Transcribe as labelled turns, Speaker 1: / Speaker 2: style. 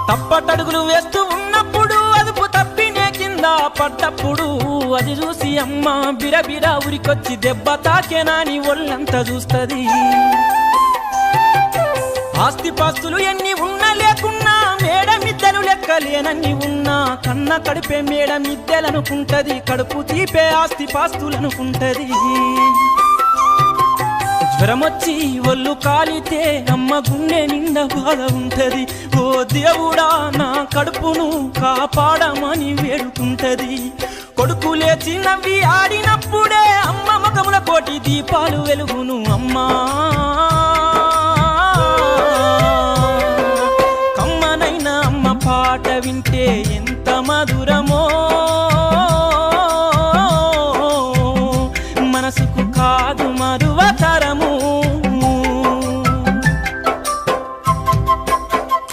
Speaker 1: తప్పటడుగులు వేస్తూ ఉన్నప్పుడు అదుపు తప్పినే కింద పడ్డప్పుడు అది చూసి అమ్మ బిరబిరా ఉరికొచ్చి దెబ్బ తాకేనాని ఒళ్ళంతా చూస్తది. ఆస్తిపాస్తులు ఎన్ని ఉన్నా లేకున్నా మేడమిద్దెలు లెక్కలేనన్ని ఉన్నా కన్న కడిపే మేడమిద్దెలనుకుంటది, కడుపు తీపే ఆస్తిపాస్తులనుకుంటది. జ్వరమొచ్చి ఒళ్ళు కాలితే అమ్మ గుండె నిండా బాధ ఉంటది. ఓ దేవుడా నా కడుపును కాపాడమని వేడుకుంటది. కొడుకు లేచి నవ్వి ఆడినప్పుడే అమ్మ ముఖముల కోటి దీపాలు వెలుగును. అమ్మా కమ్మనైన అమ్మ పాట వింటే ఎంత మధురం.